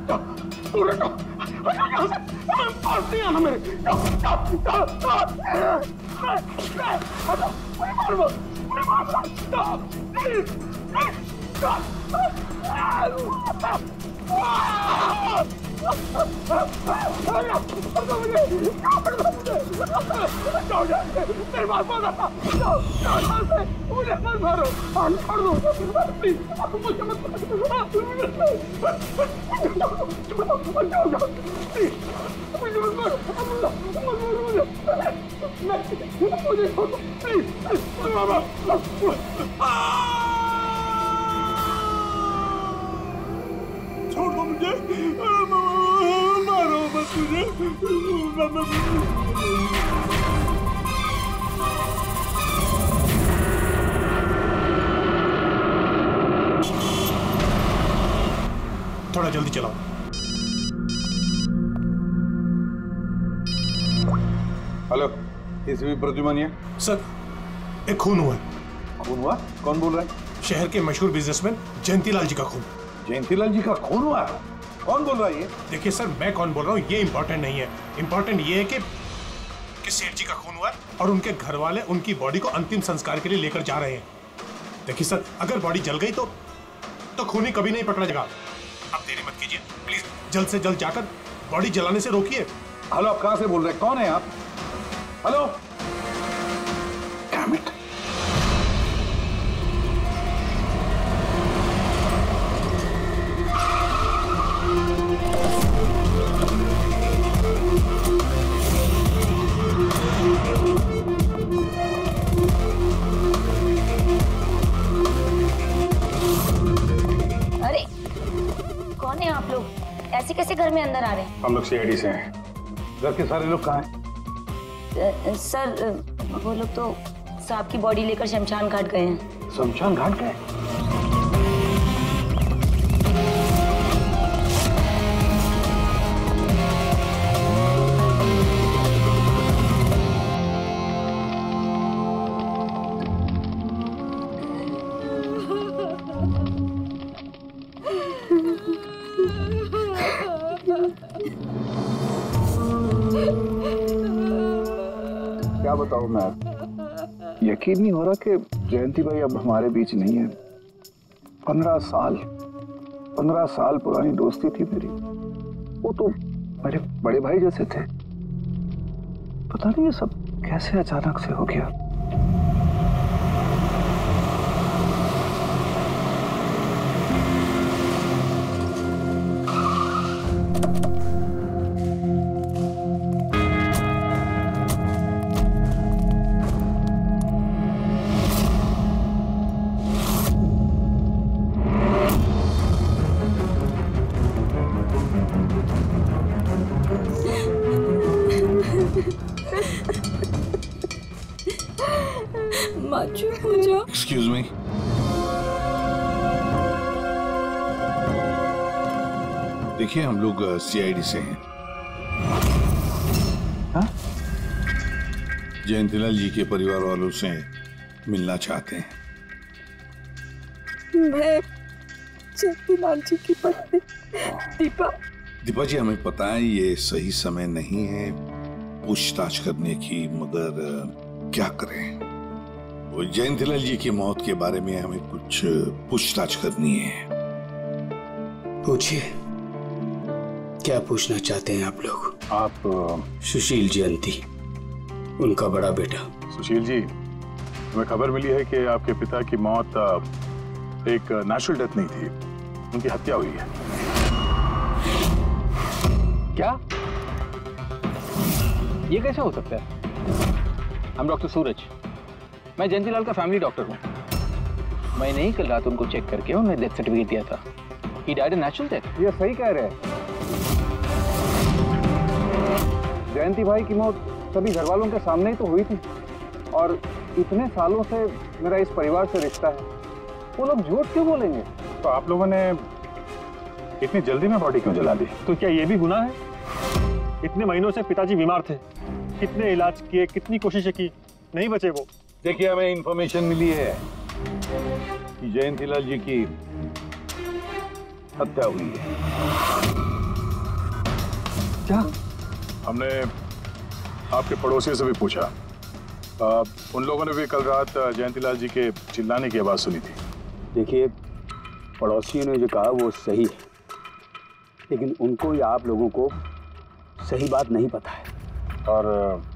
दूर हटो, यहाँ से पास नहीं आना मेरे। हटो, मुझे मार प्लीज। मेरे पास बहुत आता, मुझे मत मारो, छोड़ दो प्लीज, मुझे मत छोड़ दो मुझे, मारो मत मुझे। थोड़ा जल्दी चलाओ। हेलो, एसीपी प्रद्युमन सर, एक खून हुआ है। खून हुआ? कौन बोल रहा है? शहर के मशहूर बिजनेसमैन जयंतीलाल जी का खून। जयंतीलाल जी का खून हुआ है? कौन बोल रहा है ये? देखिए सर, मैं कौन बोल रहा हूँ ये इम्पोर्टेंट नहीं है। इम्पोर्टेंट ये है कि सेठ जी का खून हुआ है और उनके घर वाले उनकी बॉडी को अंतिम संस्कार के लिए लेकर जा रहे हैं। देखिए सर, अगर बॉडी जल गई तो खूनी कभी नहीं पकड़ा जाएगा। आप देरी मत कीजिए प्लीज, जल्द से जल्द जाकर बॉडी जलाने से रोकिए। हेलो, आप कहां से बोल रहे हैं? कौन है आप? Hello, damn it. अरे कौन है आप लोग? ऐसे कैसे घर में अंदर आ रहे हैं? हम लोग सीआईडी से हैं। घर के सारे लोग कहाँ हैं? सर वो लोग तो साहब की बॉडी लेकर शमशान घाट गए हैं। शमशान घाट गए? क्या बताऊं मैं, यकीन नहीं हो रहा कि जयंती भाई अब हमारे बीच नहीं है। 15 साल पुरानी दोस्ती थी मेरी। वो तो मेरे बड़े भाई जैसे थे। पता नहीं ये सब कैसे अचानक से हो गया। Excuse me. देखिए, हम लोग सीआईडी से हैं। हाँ? जयंतीलाल जी के परिवार वालों से मिलना चाहते हैं। मैं जयंतीलाल जी की पत्नी दीपा। दीपा जी, हमें पता है ये सही समय नहीं है पूछताछ करने की, मगर क्या करें? वो जयंतीलाल जी की मौत के बारे में हमें कुछ पूछताछ करनी है। पूछिए, क्या पूछना चाहते हैं आप लोग? आप सुशील जयंती, उनका बड़ा बेटा। सुशील जी, हमें खबर मिली है कि आपके पिता की मौत एक नेचुरल डेथ नहीं थी, उनकी हत्या हुई है। क्या? ये कैसे हो सकता है? I'm डॉक्टर सूरज, मैं जयंतीलाल का फैमिली डॉक्टर हूँ। मैंने ही कल रात उनको चेक करके उन्हें डेथ सर्टिफिकेट दिया था। He died a natural death। ये सही कह रहे हैं। जयंती भाई की मौत सभी घर वालों के सामने ही तो हुई थी, और इतने सालों से मेरा इस परिवार से रिश्ता है, वो लोग झूठ क्यों बोलेंगे? तो आप लोगों ने इतनी जल्दी में बॉडी क्यों जला दी? तो क्या ये भी गुनाह है? इतने महीनों से पिताजी बीमार थे, कितने इलाज किए, कितनी कोशिशें की, नहीं बचे वो। देखिए, हमें इंफॉर्मेशन मिली है कि जयंतीलाल जी की हत्या हुई है। क्या? हमने आपके पड़ोसियों से भी पूछा। उन लोगों ने भी कल रात जयंतीलाल जी के चिल्लाने की आवाज़ सुनी थी। देखिए, पड़ोसियों ने जो कहा वो सही है, लेकिन उनको या आप लोगों को सही बात नहीं पता है। और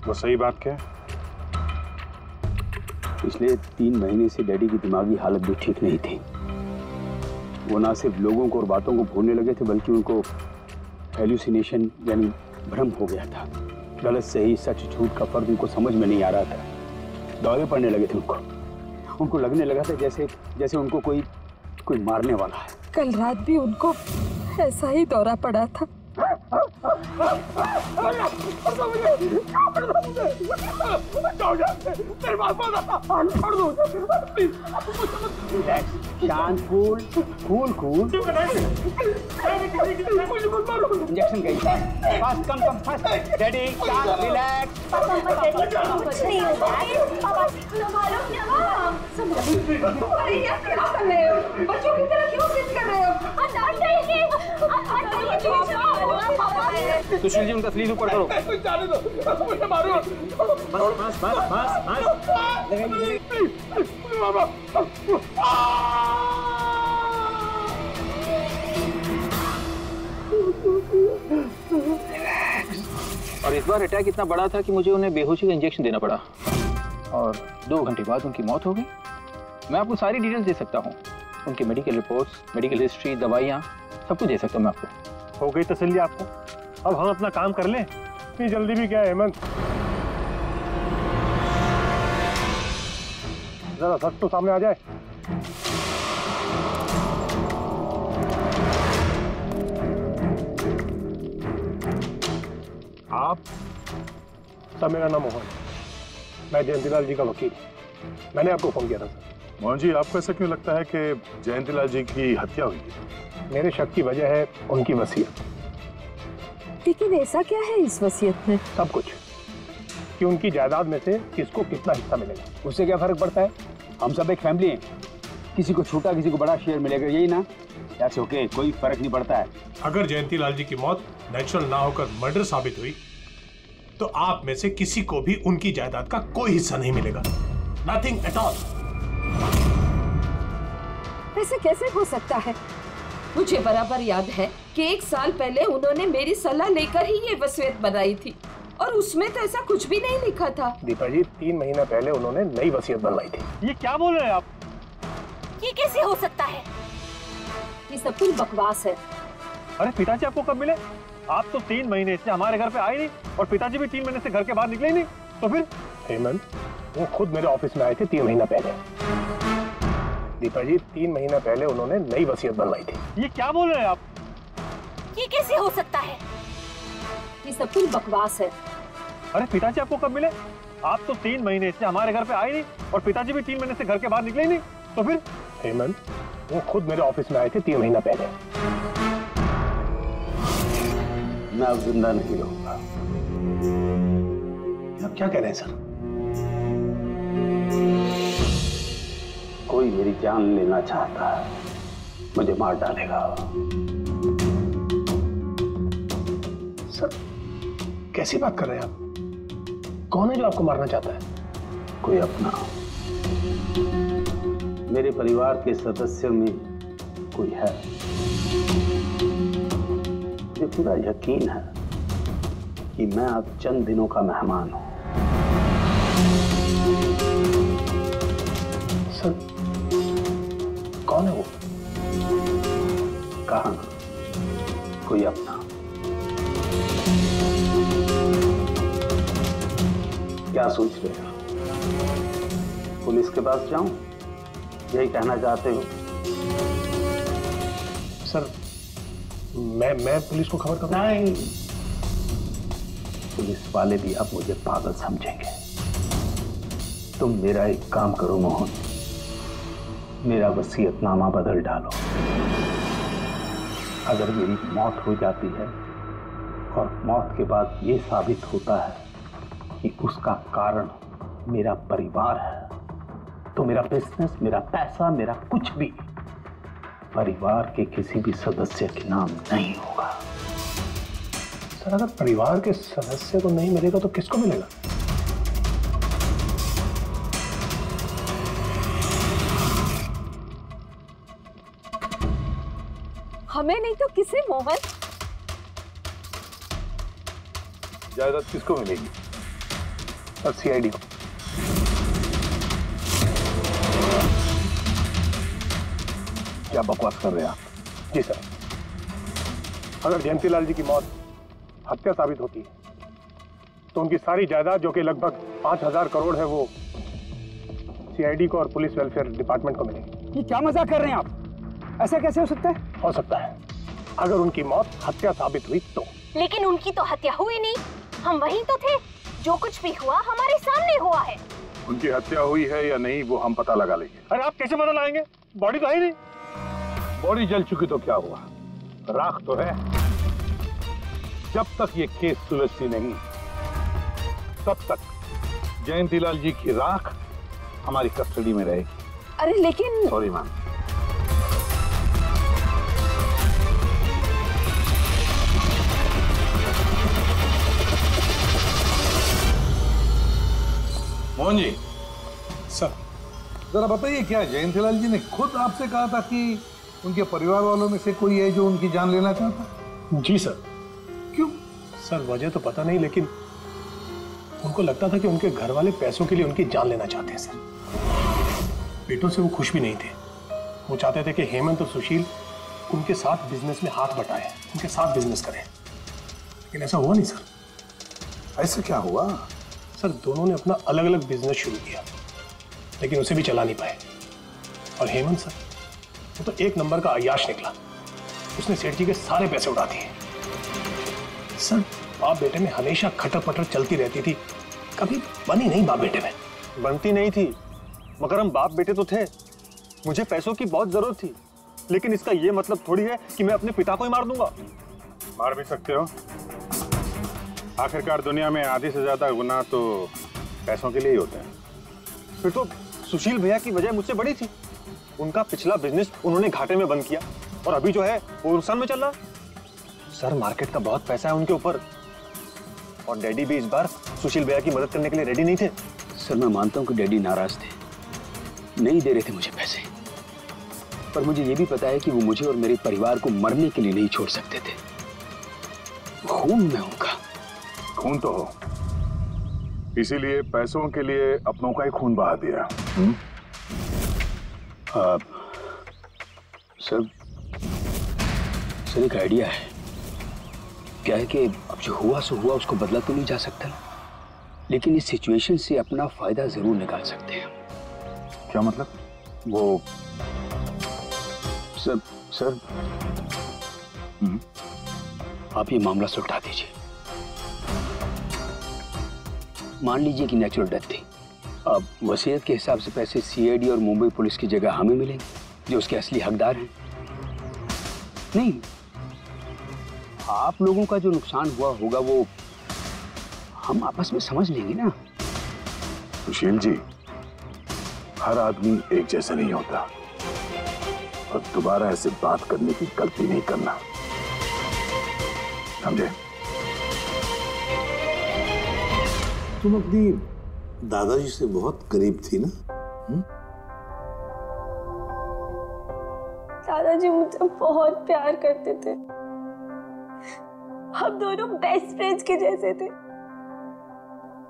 वो सही बात क्या है? पिछले 3 महीने से डैडी की दिमागी हालत भी ठीक नहीं थी। वो ना सिर्फ लोगों को और बातों को भूलने लगे थे, बल्कि उनको हेल्यूसिनेशन यानी भ्रम हो गया था। गलत सही, सच झूठ का फर्क उनको समझ में नहीं आ रहा था। दौरे पड़ने लगे थे उनको लगने लगा था जैसे उनको कोई मारने वाला है। कल रात भी उनको ऐसा ही दौरा पड़ा था। शांत, कूल। इंजेक्शन गई। Fast, come fast. डैडी, शांत, रिलैक्स। कुछ नहीं होता है। बच्चों की तरह क्यों जिद कर रहे हो? सुशील जी, उनका स्लीव ऊपर करो। जाने दो, मुझे मारो। बस। और इस बार अटैक इतना बड़ा था कि मुझे उन्हें बेहोशी का इंजेक्शन देना पड़ा और 2 घंटे बाद उनकी मौत हो गई। मैं आपको सारी डिटेल्स दे सकता हूँ, उनकी मेडिकल रिपोर्ट्स, मेडिकल हिस्ट्री, दवाइयाँ, सब कुछ दे सकता हूँ मैं आपको। हो गई तसल्ली आपको? अब हम अपना काम कर लें। इतनी जल्दी भी क्या है हेमंत? जरा सच तो सामने आ जाए। आप सर, मेरा नाम मोहन, मैं जयंतीलाल जी का वकील। मैंने आपको फोन किया था सर। मोहन जी, आपको ऐसा क्यों लगता है कि जयंतीलाल जी की हत्या हुई थी? मेरे शक की वजह है उनकी वसीयत। लेकिन ऐसा क्या है इस वसीयत में? सब कुछ, कि उनकी जायदाद में से किसको कितना हिस्सा मिलेगा। उससे क्या फर्क पड़ता है? हम सब एक फैमिली हैं, किसी को छोटा किसी को बड़ा शेयर मिलेगा, यही ना? दैट्स ओके, कोई फर्क नहीं पड़ता है। अगर जयंतीलाल जी की मौत नेचुरल ना होकर मर्डर साबित हुई तो आप में से किसी को भी उनकी जायदाद का कोई हिस्सा नहीं मिलेगा। Nothing at all. ऐसे कैसे हो सकता है? मुझे बराबर याद है कि 1 साल पहले उन्होंने मेरी सलाह लेकर ही ये वसीयत बनाई थी और उसमें तो ऐसा कुछ भी नहीं लिखा था। दीपा जी, 3 महीना पहले उन्होंने नई वसीयत बनवाई थी। ये क्या बोल रहे हैं आप? ये कैसे हो सकता है? ये सब कुछ बकवास है। अरे पिताजी आपको कब मिले? आप तो 3 महीने से हमारे घर पे आए नहीं और पिताजी भी 3 महीने से घर के बाहर निकले ही नहीं। तो फिर? हेमंत, वो खुद मेरे ऑफिस में आए थे 3 महीना पहले। दीपा जी, 3 महीना पहले उन्होंने नई वसीयत बनवाई थी। ये क्या बोल रहे हैं आप? ये कैसे हो सकता है? ये सब कुछ बकवास है। अरे पिताजी आपको कब मिले? आप तो 3 महीने से हमारे घर पे आए नहीं और पिताजी भी 3 महीने से घर के बाहर निकले ही नहीं। तो फिर? हेमंत, वो खुद मेरे ऑफिस में आए थे 3 महीना पहले। मैं अब जिंदा नहीं रहूंगा। आप क्या कह रहे हैं सर? कोई मेरी जान लेना चाहता है, मुझे मार डालेगा। सर, कैसी बात कर रहे हैं आप? कौन है जो आपको मारना चाहता है? कोई अपना, मेरे परिवार के सदस्यों में कोई है। मुझे पूरा यकीन है कि मैं अब चंद दिनों का मेहमान हूं। सर, कौन है वो? कहा ना, कोई अपना। क्या सोच रहे हो? पुलिस के पास जाऊं? यही कहना चाहते हो? सर, मैं पुलिस को खबर करूं? नहीं, पुलिस वाले भी अब मुझे पागल समझेंगे। तुम मेरा एक काम करो मोहन, मेरा वसीयतनामा बदल डालो। अगर मेरी मौत हो जाती है और मौत के बाद ये साबित होता है कि उसका कारण मेरा परिवार है, तो मेरा बिजनेस, मेरा पैसा, मेरा कुछ भी परिवार के किसी भी सदस्य के नाम नहीं होगा। सर अगर परिवार के सदस्य को नहीं मिलेगा तो किसको मिलेगा? हमें नहीं तो किसे मोहन? जायदाद किसको मिलेगी? और सीआईडी को। क्या बकवास कर रहे हैं आप? जी सर, अगर जयंतीलाल जी की मौत हत्या साबित होती है तो उनकी सारी जायदाद जो कि लगभग 5,000 करोड़ है वो सीआईडी को और पुलिस वेलफेयर डिपार्टमेंट को मिलेगी। ये क्या मजाक कर रहे हैं आप? ऐसा कैसे हो सकता है? हो सकता है अगर उनकी मौत हत्या साबित हुई तो। लेकिन उनकी तो हत्या हुई नहीं, हम वहीं तो थे, जो कुछ भी हुआ हमारे सामने हुआ है। उनकी हत्या हुई है या नहीं वो हम पता लगा लेंगे। अरे आप कैसे पता लगाएंगे? बॉडी तो है ही नहीं। बॉडी जल चुकी तो क्या हुआ, राख तो है। जब तक ये केस सुलझती नहीं तब तक जयंतीलाल जी की राख हमारी कस्टडी में रहेगी। अरे लेकिन sorry ma'am. Mohan ji. Sir जरा बताइए, क्या जयंतीलाल जी ने खुद आपसे कहा था कि उनके परिवार वालों में से कोई है जो उनकी जान लेना चाहता? जी सर। क्यों? सर वजह तो पता नहीं, लेकिन उनको लगता था कि उनके घर वाले पैसों के लिए उनकी जान लेना चाहते हैं सर। बेटों से वो खुश भी नहीं थे। वो चाहते थे कि हेमंत और सुशील उनके साथ बिजनेस में हाथ बटाएं, उनके साथ बिजनेस करें, लेकिन ऐसा हुआ नहीं सर। ऐसा क्या हुआ? सर दोनों ने अपना अलग अलग बिजनेस शुरू किया, लेकिन उसे भी चला नहीं पाए। और हेमंत सर वो तो एक नंबर का अय्याश निकला। उसने सेठ जी के सारे पैसे उड़ा दिए। सर बाप बेटे में हमेशा खटर पटर चलती रहती थी, कभी बनी नहीं बाप बेटे में। बनती नहीं थी, मगर हम बाप बेटे तो थे। मुझे पैसों की बहुत जरूरत थी, लेकिन इसका ये मतलब थोड़ी है कि मैं अपने पिता को ही मार दूंगा। मार भी सकते हो। आखिरकार दुनिया में आधी से ज्यादा गुनाह तो पैसों के लिए ही होते हैं। फिर तो सुशील भैया की वजह मुझसे बड़ी थी। उनका पिछला बिजनेस उन्होंने घाटे में बंद किया और अभी जो है वो नुकसान में चल रहा। सर मार्केट का बहुत पैसा है उनके ऊपर, और डैडी भी इस बार सुशील भैया की मदद करने के लिए रेडी नहीं थे। सर मैं मानता हूं कि डैडी नाराज थे, नहीं दे रहे थे मुझे पैसे, पर मुझे ये भी पता है कि वो मुझे और मेरे परिवार को मरने के लिए नहीं छोड़ सकते थे। खून में उनका खून तो हो, इसीलिए पैसों के लिए अपनों का ही खून बहा दिया। सर एक आइडिया है। क्या है कि अब जो हुआ सो हुआ, उसको बदला तो नहीं जा सकता ना, लेकिन इस सिचुएशन से अपना फायदा जरूर निकाल सकते हैं। क्या मतलब? वो सर आप ये मामला सुलझा दीजिए। मान लीजिए कि नेचुरल डेथ थी। अब वसीयत के हिसाब से पैसे सीआईडी और मुंबई पुलिस की जगह हमें मिलेंगे, जो उसके असली हकदार हैं। नहीं, आप लोगों का जो नुकसान हुआ होगा वो हम आपस में समझ लेंगे ना। सुशील जी, हर आदमी एक जैसा नहीं होता, और दोबारा ऐसे बात करने की गलती नहीं करना, समझे? तुम अपनी दादाजी से बहुत करीब थी ना? दादाजी मुझे बहुत प्यार करते थे। हम दोनों बेस्ट फ्रेंड्स के जैसे थे,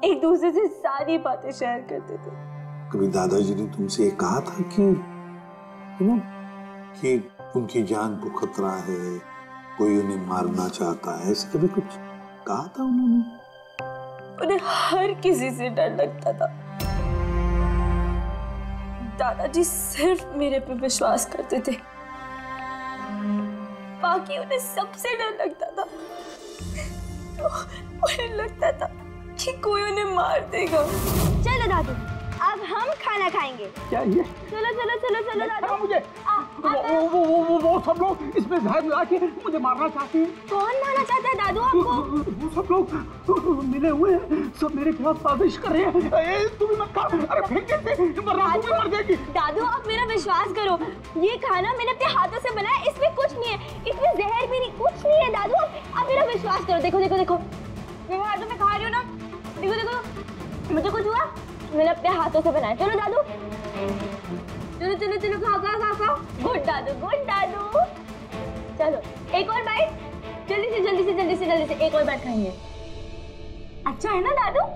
एक दूसरे से सारी बातें शेयर करते थे। कभी दादाजी ने तुमसे ये कहा था कि उनकी जान को खतरा है, कोई उन्हें मारना चाहता है, ऐसे कभी कुछ कहा था उन्होंने? उन्हें हर किसी से डर लगता था। दादाजी सिर्फ मेरे पे विश्वास करते थे, बाकी उन्हें सबसे डर लगता था। तो उन्हें लगता था कि कोई उन्हें मार देगा। चलो दादू, अब हम खाना खाएंगे। क्या ये? चलो चलो चलो चलो दादू। मुझे वो सब लोग इसमें जहर मिला के मुझे मारना चाहते हैं। कौन मारना चाहता है दादू आपको? वो सब लोग मिले हुए हैं, सब मेरे खिलाफ साजिश कर रहे हैं। तुम मत खा, अरे फेंक देते, वरना तुम भी मर जाएगी। दादू आप मेरा विश्वास करो, ये खाना मैंने अपने हाथों से बनाया, इसमें कुछ नहीं है, इसमें जहर भी नहीं, कुछ नहीं है दादू, आप मेरा विश्वास करो। देखो देखो देखो, मेरे हाथों में खा रही हो ना। देखो देखो, मुझे कुछ हुआ, मैंने अपने हाथों से बनाया। चलो दादू, चलो चलो चलो, खाओ खाओ खाओ खाओ। गुड दादू, गुड दादू। चलो एक और बाइट, जल्दी से जल्दी से जल्दी से जल्दी से एक और बाइट खाएंगे। अच्छा है ना दादू?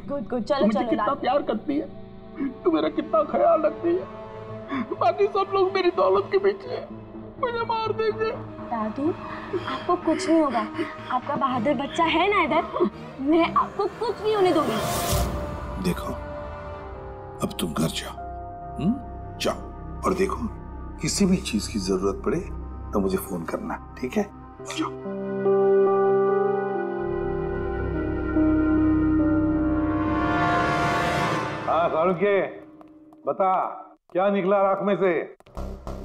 गुड गुड, चलो चलो। कितना प्यार करती है तू, मेरा कितना ख्याल रखती है। बाकी सब लोग मेरी दौलत के पीछे हैं, मुझे मार देंगे। दादू आपको कुछ नहीं होगा, आपका बहादुर बच्चा है ना इधर, मैं आपको कुछ नहीं होने दूंगी। देखो अब तुम घर जाओ, जाओ, और देखो किसी भी चीज की जरूरत पड़े तो मुझे फोन करना, ठीक है? जाओ। हाँ सारुके, बता क्या निकला राख में से?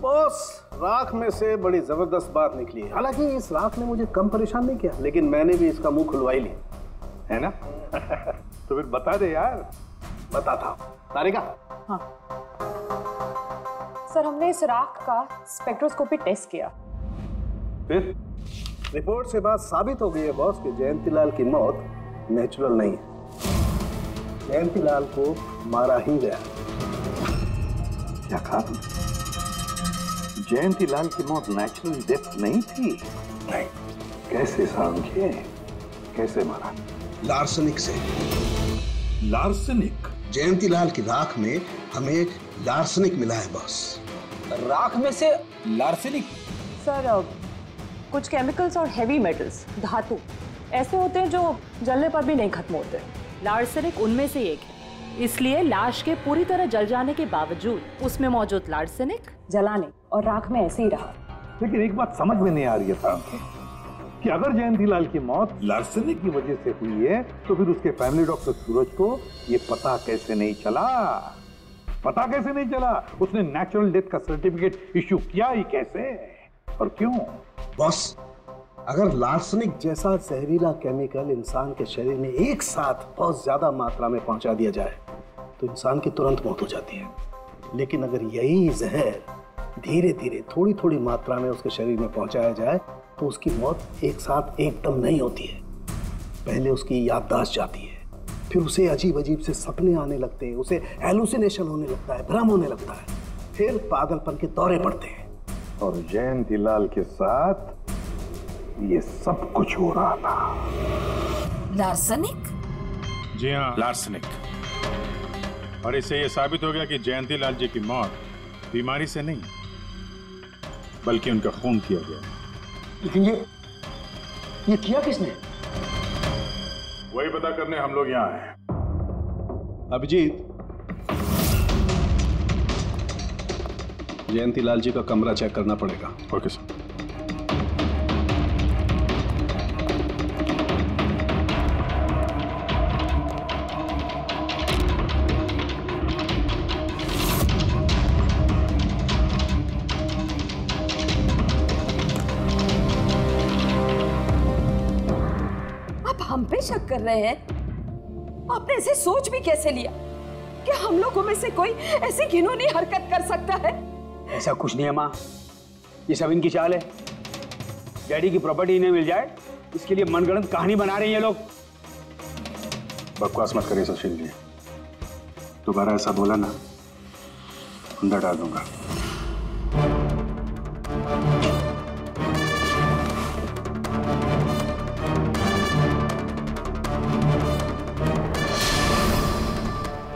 बॉस, राख में से बड़ी जबरदस्त बात निकली है। हालांकि इस राख ने मुझे कम परेशान नहीं किया, लेकिन मैंने भी इसका मुंह खुलवा ही लिया, है ना? तो फिर बता दे यार। बताता हूं। तारिका। हाँ सर, हमने इस राख का स्पेक्ट्रोस्कोपी टेस्ट किया। फिर रिपोर्ट से बात साबित हो गई है बॉस कि जयंतीलाल की मौत नेचुरल नहीं है। जयंतीलाल को मारा ही गया। क्या कहा तुमने? जयंतीलाल की मौत नेचुरल डेथ नहीं थी? नहीं। कैसे समझे? कैसे मारा? लार्सनिक से। लार्सनिक? जयंतीलाल की राख में हमें लार्सनिक मिला है बॉस। राख में से लार्सनिक? सर कुछ केमिकल्स और हेवी मेटल्स, धातु ऐसे होते हैं जो जलने पर भी नहीं खत्म होते। लार्सेनिक उनमें से एक है, इसलिए लाश के पूरी तरह जल जाने के बावजूद उसमें मौजूद लार्सेनिक जलाने और राख में ऐसे ही रहा। लेकिन एक बात समझ में नहीं आ रही है कि अगर जयंतीलाल की मौत लार्सेनिक की वजह से हुई है तो फिर उसके फैमिली डॉक्टर सूरज को ये पता कैसे नहीं चला? पता कैसे नहीं चला? उसने नेचुरल डेथ का सर्टिफिकेट इश्यू किया ही कैसे और क्यों? बॉस, अगर लार्सनिक जैसा जहरीला केमिकल इंसान के शरीर में एक साथ बहुत ज्यादा मात्रा में पहुंचा दिया जाए तो इंसान की तुरंत मौत हो जाती है। लेकिन अगर यही जहर धीरे धीरे थोड़ी थोड़ी मात्रा में उसके शरीर में पहुंचाया जाए तो उसकी मौत एक साथ एकदम नहीं होती है। पहले उसकी याददाश्त जाती है, फिर उसे अजीब अजीब से सपने आने लगते हैं, उसे हेलुसिनेशन होने लगता है, भ्रम होने लगता है, फिर पागलपन के दौरे पड़ते हैं। और जयंतीलाल के साथ ये सब कुछ हो रहा था। लार्सनिक? जी हाँ, लार्सनिक। और इससे ये साबित हो गया कि जयंतीलाल जी की मौत बीमारी से नहीं बल्कि उनका खून किया गया। लेकिन ये किया किसने? वही पता करने हम लोग यहाँ हैं। अभिजीत, जयंतीलाल जी का कमरा चेक करना पड़ेगा। Okay sir. हम पे शक कर रहे हैं? आपने ऐसे सोच भी कैसे लिया कि हम लोगों में से कोई ऐसी घिनौनी हरकत कर सकता है? ऐसा कुछ नहीं है माँ, ये सब इनकी चाल है। डैडी की प्रॉपर्टी इन्हें मिल जाए इसके लिए मनगढ़ंत कहानी बना रहे हैं ये लोग। बकवास मत करिए सुशील जी, दोबारा ऐसा बोला ना अंदर डाल दूंगा।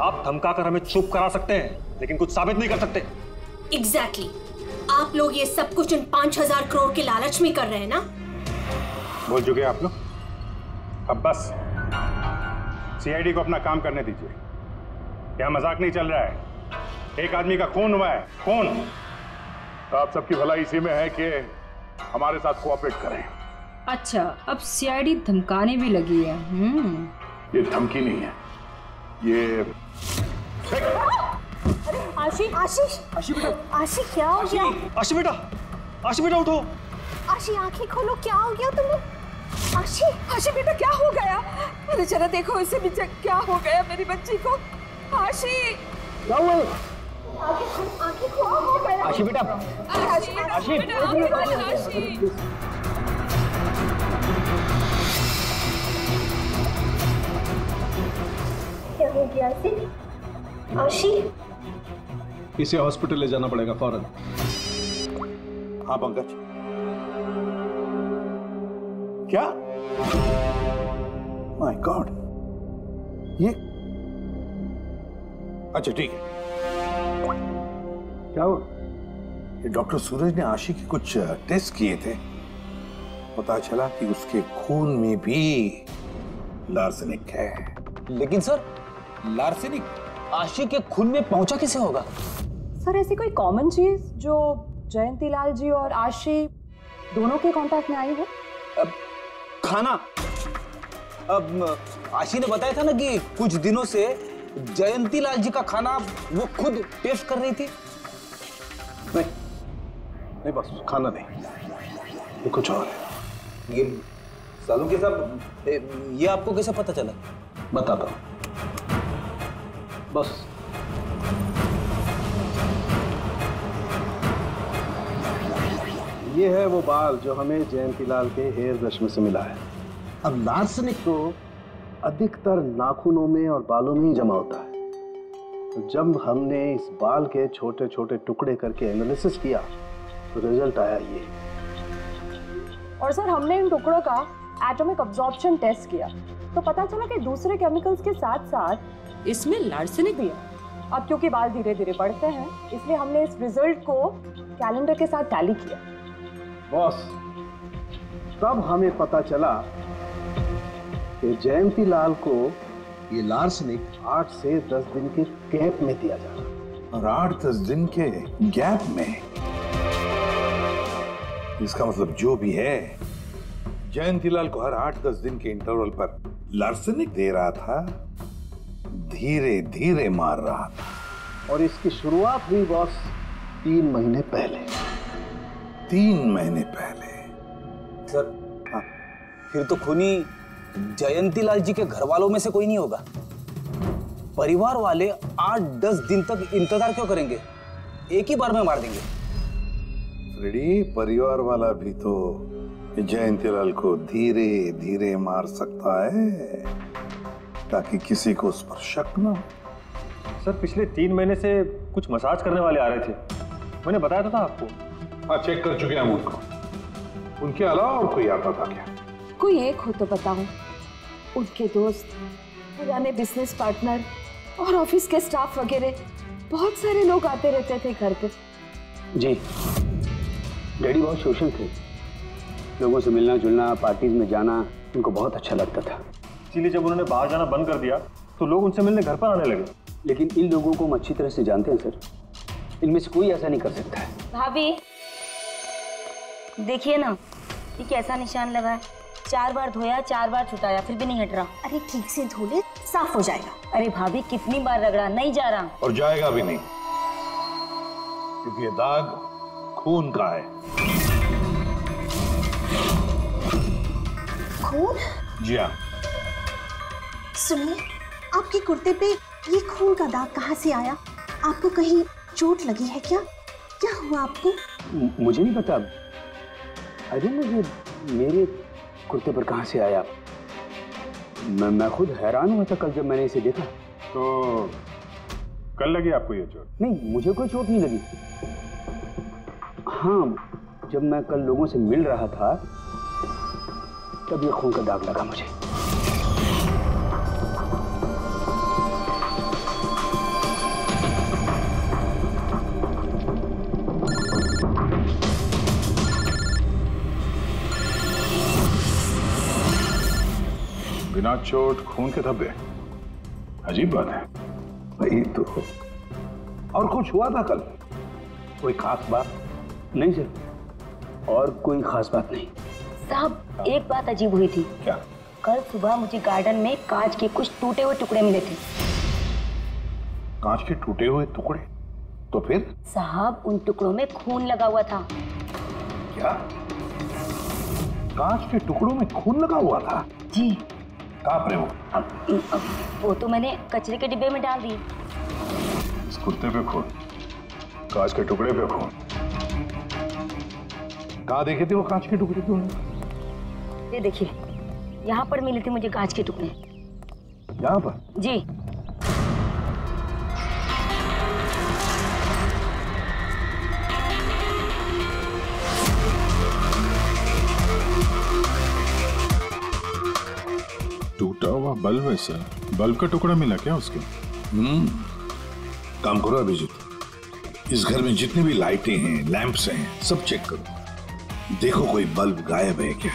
आप धमकाकर हमें चुप करा सकते हैं लेकिन कुछ साबित नहीं कर सकते। एग्जैक्टली। आप लोग ये सब कुछ उन 5000 करोड़ के लालच में कर रहे हैं ना? बोल चुके आप लोग, अब बस सीआईडी को अपना काम करने दीजिए। क्या मजाक नहीं चल रहा है? एक आदमी का खून हुआ है, खून। तो आप सबकी भलाई इसी में है कि हमारे साथ कोऑपरेट करें। अच्छा, अब सीआईडी धमकाने भी लगी है। ये धमकी नहीं है, ये आशी, आशीष, आशी बेटा, आशी क्या हो गया? आशी बेटा, आशी बेटा उठो। आशी आंखें खोलो, क्या हो गया तुम्हें? आशी, आशी बेटा क्या हो गया? अरे जरा देखो इसे भी, क्या हो गया मेरी बच्ची को? आशी क्या हुआ? आंखें खोलो, हो गया। आशी बेटा, आशी आशी बेटा, आशी आशी, इसे हॉस्पिटल ले जाना पड़ेगा फौरन। हाँ पंकज। क्या? माय गॉड, ये अच्छा ठीक है। क्या हुआ? ये डॉक्टर सूरज ने आशी के कुछ टेस्ट किए थे, पता चला कि उसके खून में भी लार्सेनिक है। लेकिन सर, लार्सेनिक आशी के खून में पहुंचा कैसे होगा? सर ऐसी कोई कॉमन चीज जो जयंतीलाल जी और आशी दोनों के कांटेक्ट में आई हो? खाना। अब आशी ने बताया था ना कि कुछ दिनों से जयंतीलाल जी का खाना वो खुद टेस्ट कर रही थी। नहीं बस खाना नहीं, ये कुछ और है। ये सालुंखे साहब, ये आपको कैसे पता चला? बताता हूं। बस ये है वो बाल जो हमें जयंतीलाल के हेयर ब्रश में से मिला है। अब लार्सेनिक तो अधिकतर नाखूनों में और बालों में ही जमा होता है। तो जब हमने इस बाल के छोटे छोटे टुकड़े करके एनालिसिस किया तो रिजल्ट आया ये। और सर हमने इन टुकड़ों का एटॉमिक अब्जॉर्प्शन टेस्ट किया तो पता चला कि दूसरे केमिकल्स के साथ साथ इसमें लार्सेनिक भी है। अब क्योंकि बाल धीरे धीरे बढ़ते हैं इसलिए हमने इस रिजल्ट को कैलेंडर के साथ टैली किया। बॉस, तब हमें पता चला कि जयंतीलाल को ये लार्सेनिक 8 से 10 दिन के गैप में दिया जा रहा। और 8-10 दिन के गैप में? इसका मतलब जो भी है, जयंतीलाल को हर 8-10 दिन के इंटरवल पर लार्सेनिक दे रहा था, धीरे धीरे मार रहा था। और इसकी शुरुआत हुई बॉस 3 महीने पहले। 3 महीने पहले? सर हाँ, फिर तो खूनी जयंतीलाल जी के घर वालों में से कोई नहीं होगा। परिवार वाले 8-10 दिन तक इंतजार क्यों करेंगे? एक ही बार में मार देंगे। फ्रेडी, परिवार वाला भी तो जयंतीलाल को धीरे धीरे मार सकता है ताकि किसी को उस पर शक ना हो। सर पिछले 3 महीने से कुछ मसाज करने वाले आ रहे थे, मैंने बताया था आपको। हाँ, चेक कर चुके हैं हम उनको। उनके अलावा और कोई आता था क्या? कोई एक हो तो बताओ। उनके दोस्त, पुराने बिजनेस पार्टनर और ऑफिस के स्टाफ वगैरह बहुत सारे लोग आते रहते थे घर पे। जी, डैडी बहुत सोशल थे। लोगों से मिलना जुलना, पार्टीज में जाना उनको बहुत अच्छा लगता था। इसीलिए जब उन्होंने बाहर जाना बंद कर दिया तो लोग उनसे मिलने घर पर आने लगे। लेकिन इन लोगों को हम अच्छी तरह से जानते हैं सर, इनमें से कोई ऐसा नहीं कर सकता है। भाभी देखिए ना, ये कैसा निशान लगा है। 4 बार धोया, 4 बार छुटाया, फिर भी नहीं हट रहा। अरे ठीक से धो ले, साफ हो जाएगा। अरे भाभी कितनी बार रगड़ा, नहीं जा रहा। और जाएगा भी नहीं, क्योंकि ये दाग खून का है। खून? जी हाँ। सुनिए, आपके कुर्ते पे ये खून का दाग कहाँ से आया? आपको कहीं चोट लगी है क्या? क्या हुआ आपको? मुझे नहीं पता। अरे मुझे मेरे कुर्ते पर कहाँ से आया? मैं खुद हैरान हुआ था कल जब मैंने इसे देखा। तो कल लगी आपको ये चोट? नहीं, मुझे कोई चोट नहीं लगी। हाँ, जब मैं कल लोगों से मिल रहा था तब ये खून का दाग लगा मुझे। बिना चोट खून के धब्बे, अजीब बात है। वही तो। और कुछ हुआ था कल? कोई खास बात? नहीं सर, और कोई खास बात नहीं। साहब एक बात अजीब हुई थी। क्या? कल सुबह मुझे गार्डन में कांच के कुछ टूटे हुए टुकड़े मिले थे। कांच के टूटे हुए टुकड़े? तो फिर? साहब उन टुकड़ों में खून लगा हुआ था। क्या? कांच के टुकड़ों में खून लगा हुआ था? जी। कहाँ पर वो? वो तो मैंने कचरे के डिब्बे में डाल दिए। इस कुर्ते पे खून, कांच के टुकड़े पे खून। कहाँ देखे थे वो कांच के टुकड़े तूने? ये देखिए, यहाँ पर मिले थे मुझे कांच के टुकड़े। यहाँ पर? जी। बल्ब है सर, बल्ब का टुकड़ा मिला क्या उसको? काम करो अभिजीत, इस घर में जितनी भी लाइटें हैं, लैंप्स हैं, सब चेक करो, देखो कोई बल्ब गायब है क्या।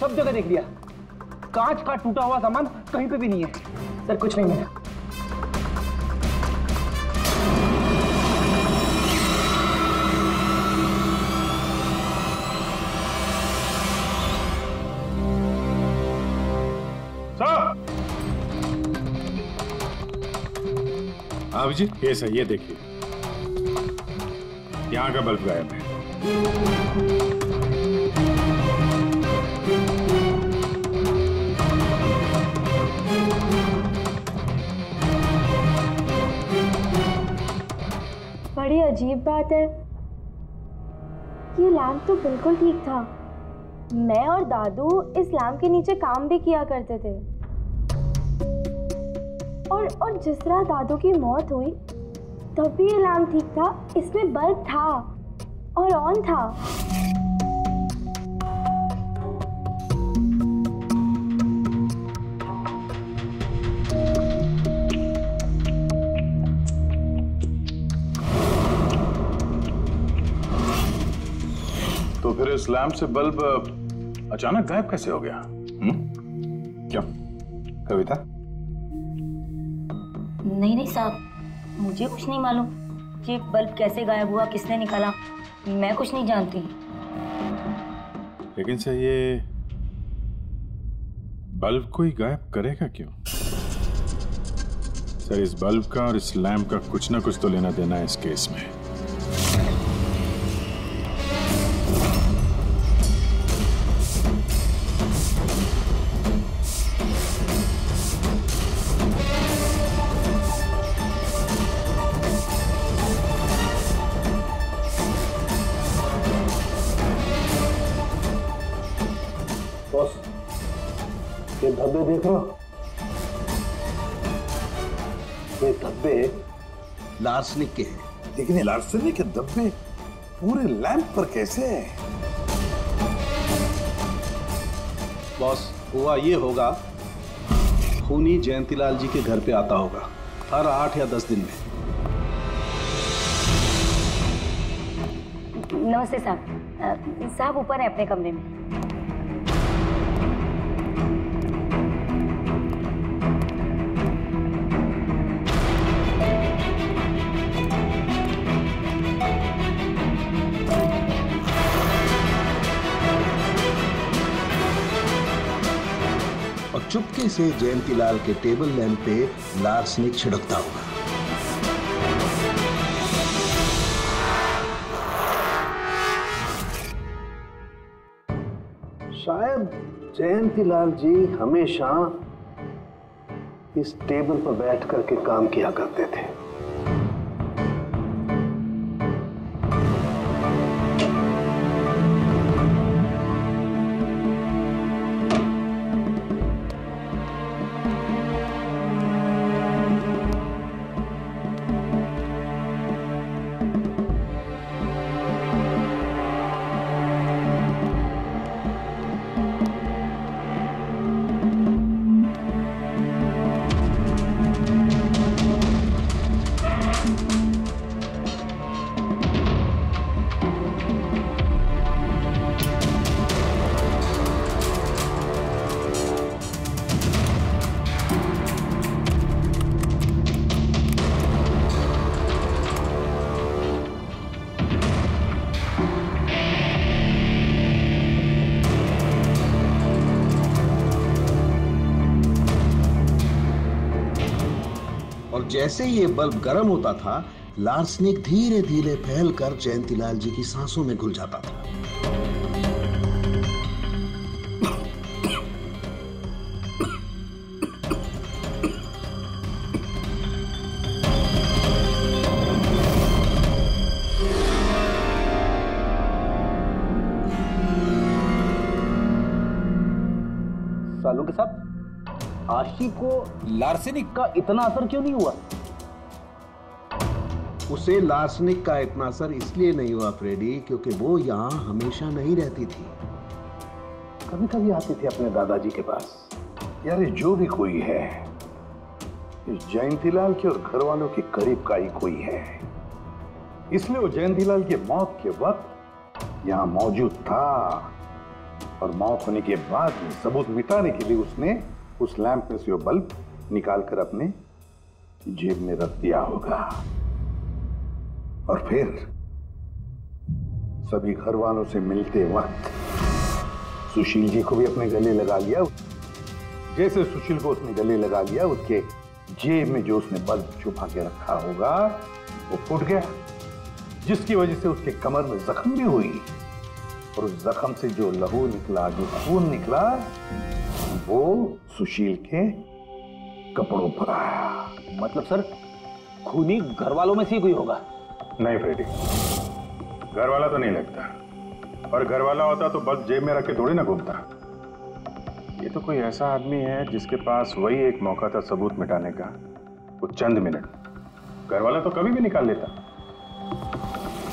सब जगह देख लिया, कांच का टूटा हुआ सामान कहीं पे भी नहीं है। सर कुछ नहीं मिला। अभिजीत ये सही, ये देखिए, यहाँ का बल्ब गायब है। बड़ी अजीब बात है, ये लैम्प तो बिल्कुल ठीक था। मैं और दादू इस लैम्प के नीचे काम भी किया करते थे, और जिस तरह दादू की मौत हुई तब भी ये लैम्प ठीक था, इसमें बल्ब था और ऑन था। तो फिर इस लैम्प से बल्ब अचानक गायब कैसे हो गया? क्या कविता? नहीं साहब, मुझे कुछ नहीं मालूम कि बल्ब कैसे गायब हुआ, किसने निकाला, मैं कुछ नहीं जानती। लेकिन सर ये बल्ब कोई गायब करेगा क्यों? सर इस बल्ब का और इस लैम्प का कुछ ना कुछ तो लेना देना है इस केस में। ये धब्बे देख रहे हो? ये धब्बे लार्सनिक के हैं। लेकिन ये लार्सनिक के धब्बे पूरे लैंप पर कैसे हैं? बॉस, हुआ ये होगा, खूनी जयंतीलाल जी के घर पे आता होगा हर 8 या 10 दिन में। नमस्ते साहब, साहब ऊपर है अपने कमरे में। और चुपके से जयंतीलाल के टेबल लैंप पे लार्सनिक छिड़कता होगा। शायद जयंतीलाल जी हमेशा इस टेबल पर बैठ करके काम किया करते थे। जैसे ही ये बल्ब गर्म होता था, लार्सनिक धीरे धीरे फैलकर जयंतीलाल जी की सांसों में घुल जाता था। सालों के साथ आशी को लार्सेनिक का इतना असर क्यों नहीं हुआ? उसे लार्सनिक का इतना असर इसलिए नहीं हुआ फ्रेडी, क्योंकि वो यहां हमेशा नहीं रहती थी। कभी कभी आती थी अपने दादाजी के पास। यार जो भी कोई है, इस जयंतीलाल के और घर वालों के करीब का ही कोई है, इसलिए वो जयंतीलाल की मौत के वक्त यहां मौजूद था, और मौत होने के बाद सबूत मिटाने के लिए उसने उस लैंप में से वो बल्ब निकालकर अपने जेब में रख दिया होगा, और फिर सभी घर वालों से मिलते वक्त सुशील जी को भी अपने गले लगा लिया। जैसे सुशील को उसने गले लगा लिया, उसके जेब में जो उसने बल्ब छुपा के रखा होगा वो फूट गया, जिसकी वजह से उसके कमर में जख्म भी हुई, और उस जख्म से जो लहू निकला, जो खून निकला, वो सुशील के कपड़ों पर आया। मतलब सर, खूनी घर वालों में से कोई होगा? नहीं फ्रेडी, घर वाला तो नहीं लगता, और घर वाला होता तो बस जेब में रख के थोड़ी ना घूमता। ये तो कोई ऐसा आदमी है जिसके पास वही एक मौका था सबूत मिटाने का, वो चंद मिनट। घर वाला तो कभी भी निकाल लेता।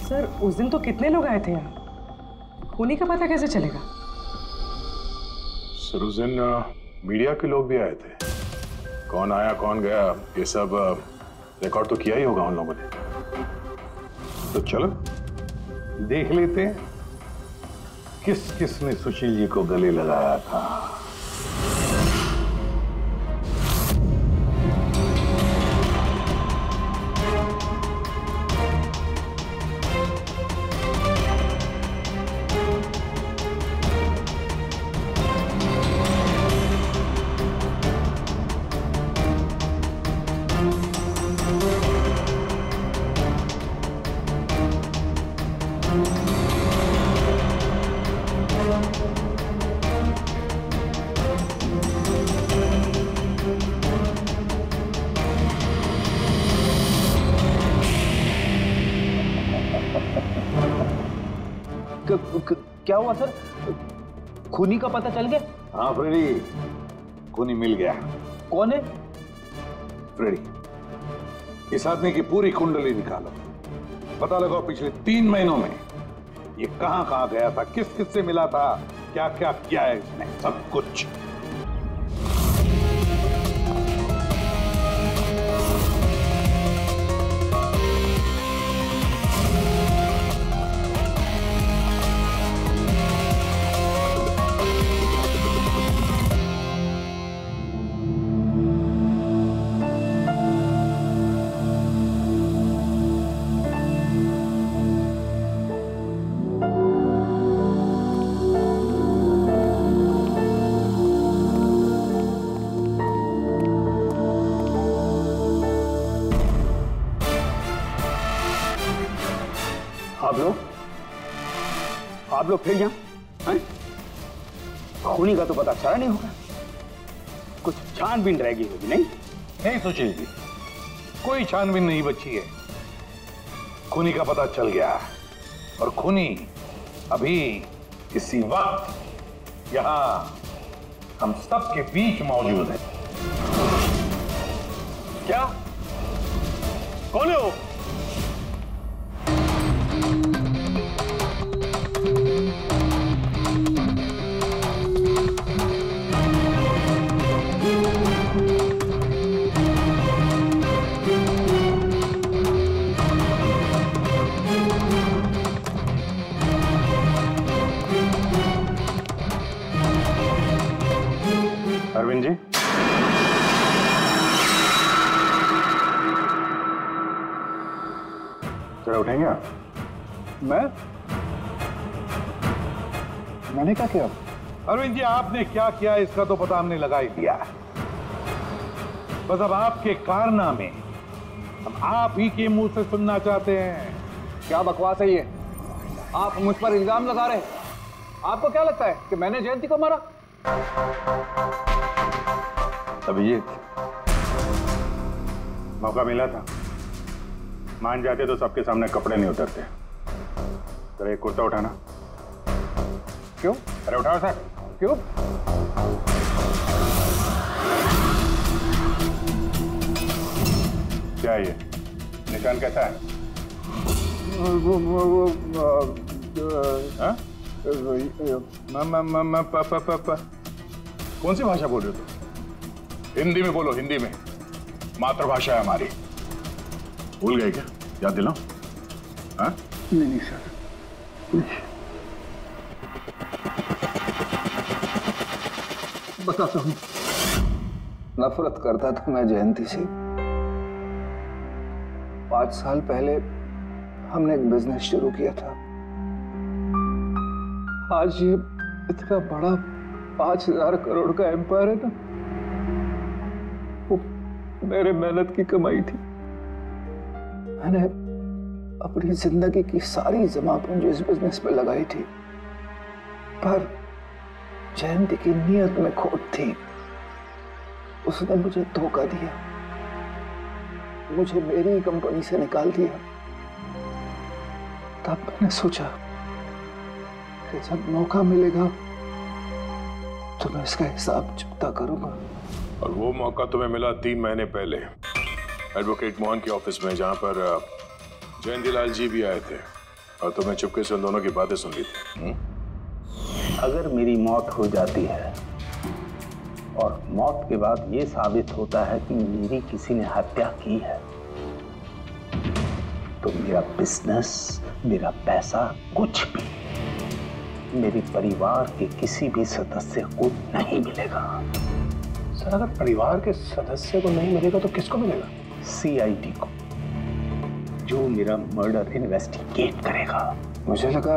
सर उस दिन तो कितने लोग आए थे यहाँ, खूनी का पता कैसे चलेगा? सर उस दिन मीडिया के लोग भी आए थे, कौन आया कौन गया ये सब रिकॉर्ड तो किया ही होगा उन लोगों ने। तो चलो देख लेते हैं किस किस ने सुशील जी को गले लगाया था। क्या हुआ सर, खूनी का पता चल गया? हाँ फ्रेडी, खूनी मिल गया। कौन है? फ्रेडी, इस आदमी की पूरी कुंडली निकालो, पता लगाओ पिछले 3 महीनों में ये कहां कहां गया था, किस किस से मिला था, क्या क्या किया है इसने, सब कुछ। आप लोग फिर यहाँ हैं? खूनी का तो पता चला नहीं होगा, कुछ छानबीन रहेगी होगी नहीं? नहीं सुशील जी, कोई छानबीन नहीं बची है। खूनी का पता चल गया, और खूनी अभी इसी वक्त यहां हम सब के बीच मौजूद है। क्या? कौन है वो? अरविंद जी, जरा उठेंगे आप? मैंने क्या किया? अरविंद जी, आपने क्या किया इसका तो पता हमने लगा ही दिया। बस अब आपके कारनामे हम आप ही के मुंह से सुनना चाहते हैं। क्या बकवास है ये? आप मुझ पर इल्जाम लगा रहे हैं। आपको क्या लगता है कि मैंने जयंती को मारा? अभिजीत, मौका मिला था, मान जाते तो सबके सामने कपड़े नहीं उतरते। तेरा एक कुर्ता उठाना। क्यों? अरे उठाओ सर। क्यों? क्या ये निशान कैसा है? कौन सी भाषा बोल रहे हो तुम? हिंदी में बोलो, हिंदी में, मातृभाषा है हमारी। भूल गए क्या? याद दिलाओ। हाँ? नहीं सर, बताता हूँ। नफरत करता था मैं जयंती से। 5 साल पहले हमने एक बिजनेस शुरू किया था। आज ये इतना बड़ा 5000 करोड़ का एम्पायर है ना, वो मेरे मेहनत की कमाई थी। मैंने अपनी जिंदगी की सारी जमा पूंजी इस बिजनेस पे लगाई थी, पर जयंती की नीयत में खोट थी। उसने मुझे धोखा दिया, मुझे मेरी कंपनी से निकाल दिया। तब मैंने सोचा कि जब मौका मिलेगा तो मैं इसका हिसाब चुकता करूंगा। और वो मौका तुम्हें मिला 3 महीने पहले एडवोकेट मोहन के ऑफिस में, जहां पर जयंतीलाल जी भी आए थे और तुमने चुपके से उन दोनों की बातें सुन ली थी। अगर मेरी मौत हो जाती है और मौत के बाद ये साबित होता है कि मेरी किसी ने हत्या की है, तो मेरा बिजनेस, मेरा पैसा, कुछ भी मेरे परिवार के किसी भी सदस्य को नहीं मिलेगा। सर, अगर परिवार के सदस्य को नहीं मिलेगा तो किसको मिलेगा? CID को, जो मेरा मर्डर इन्वेस्टिगेट करेगा। मुझे लगा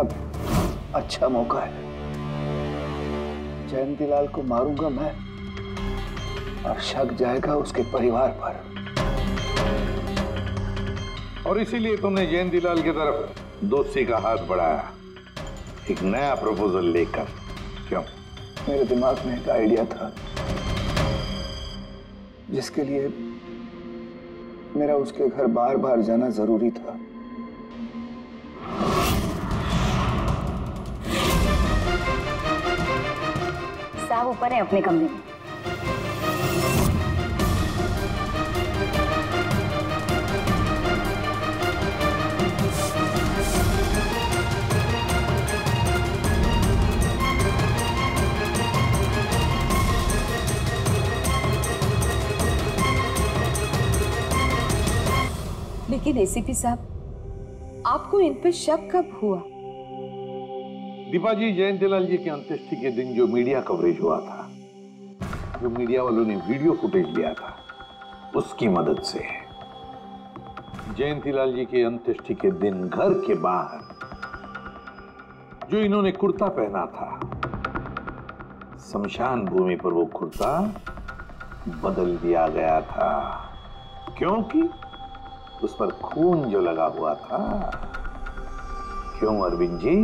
अच्छा मौका है, जयंतीलाल को मारूंगा मैं और शक जाएगा उसके परिवार पर। और इसीलिए तुमने जयंतीलाल की तरफ दोस्ती का हाथ बढ़ाया, एक नया प्रपोजल लेकर। क्यों? मेरे दिमाग में एक आइडिया था जिसके लिए मेरा उसके घर बार बार जाना जरूरी था। साहब ऊपर है अपने कमरे में। लेकिन ACP साहब, आपको इन पे शक कब हुआ? दीपा जी, जयंतीलाल जी की अंत्येष्टि के दिन जो मीडिया कवरेज हुआ था, जो मीडिया वालों ने वीडियो फुटेज लिया था, उसकी मदद से जयंतीलाल जी के अंत्येष्टि के दिन घर के बाहर जो इन्होंने कुर्ता पहना था, शमशान भूमि पर वो कुर्ता बदल दिया गया था, क्योंकि उस पर खून जो लगा हुआ था। क्यों अरविंद जी?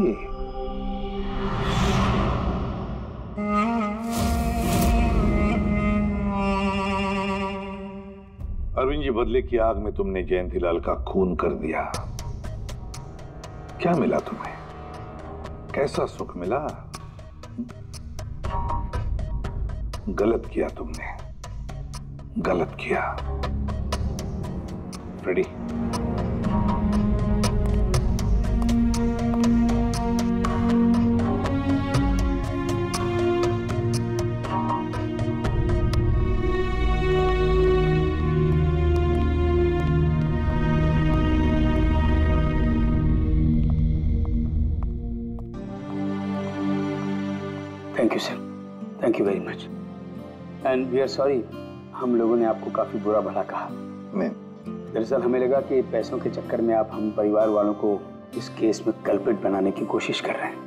अरविंद जी, बदले की आग में तुमने जयंतीलाल का खून कर दिया। क्या मिला तुम्हें? कैसा सुख मिला? गलत किया तुमने, गलत किया। Ready? Thank you sir, thank you very much. And we are sorry, हम लोगों ने आपको काफी बुरा भला कहा। दरअसल हमें लगा कि पैसों के चक्कर में आप हम परिवार वालों को इस केस में कल्प्रिट बनाने की कोशिश कर रहे हैं।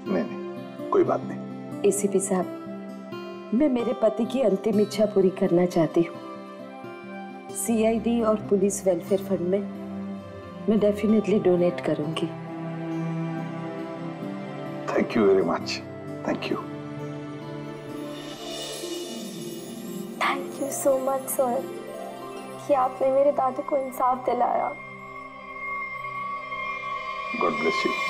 नहीं, कोई बात नहीं। ACP साहब, मैं मेरे पति की अंतिम इच्छा पूरी करना चाहती हूँ। CID और पुलिस वेलफेयर फंड में मैं डेफिनेटली डोनेट करूंगी। Thank you very much. Thank you. Thank you so much sir कि आपने मेरे दादू को इंसाफ दिलाया। God bless you.